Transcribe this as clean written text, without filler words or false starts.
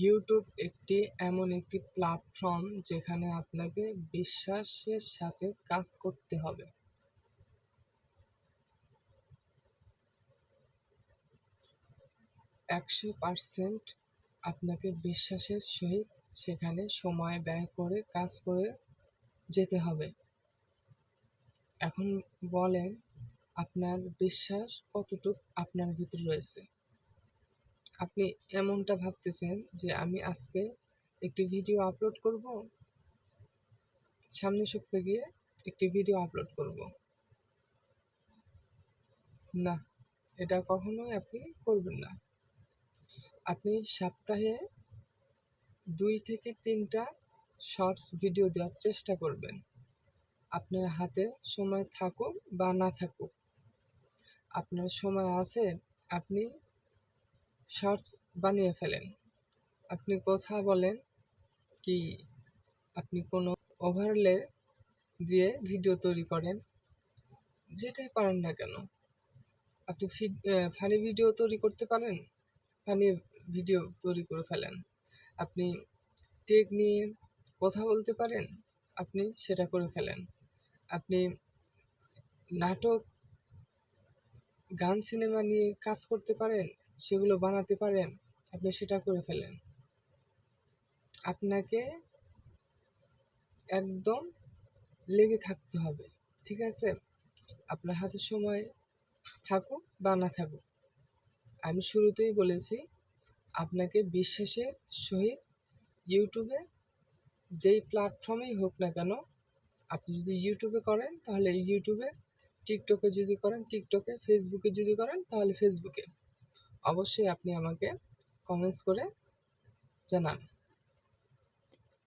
YouTube এমন একটি platform যেখানে আপনাকে বিশ্বাসের সাথে কাজ করতে হবে। 100% আপনাকে বিশ্বাসের সহিত সেখানে সময় ব্যয় করে কাজ করে যেতে হবে। এখন বলেন, আপনার বিশ্বাস কতটুক আপনার ভিতরে রয়েছে? আপনি এমনটা ভাবতেছেন যে আমি আজকে একটি ভিডিও আপলোড করব, সামনের সপ্তাহে গিয়ে একটি ভিডিও আপলোড করব। না, এটা কখনোই আপনি করবেন না। আপনি সপ্তাহে 2 থেকে 3টা শর্টস ভিডিও দেওয়ার চেষ্টা করবেন। আপনার হাতে সময় থাকুক বা না থাকুক, আপনার সময় আছে, আপনি শর্টস বানিয়ে ফেলেন। আপনি কথা বলেন কি, আপনি কোনো ওভারলে দিয়ে ভিডিও তৈরি করেন, যেটাই পারেন না কেন। আপনি ফানি ভিডিও তৈরি করতে পারেন, ফানি ভিডিও তৈরি করে ফেলেন। আপনি টেক নিয়ে কথা বলতে পারেন, আপনি সেটা করে ফেলেন। আপনি নাটক, গান, সিনেমা নিয়ে কাজ করতে পারেন, সেগুলো বানাতে পারেন, আপনি সেটা করে ফেলেন। আপনাকে একদম লেগে থাকতে হবে, ঠিক আছে? আপনার হাতে সময় থাকুক বা না থাকুক, আমি শুরুতেই বলেছি আপনাকে বিশ্বাসের সহিত ইউটিউবে যেই প্ল্যাটফর্মেই হোক না কেন, আপনি যদি ইউটিউবে করেন তাহলে ইউটিউবে, টিকটকে যদি করেন টিকটকে, ফেসবুকে যদি করেন তাহলে ফেসবুকে। অবশ্যই আপনি আমাকে কমেন্টস করে জানান।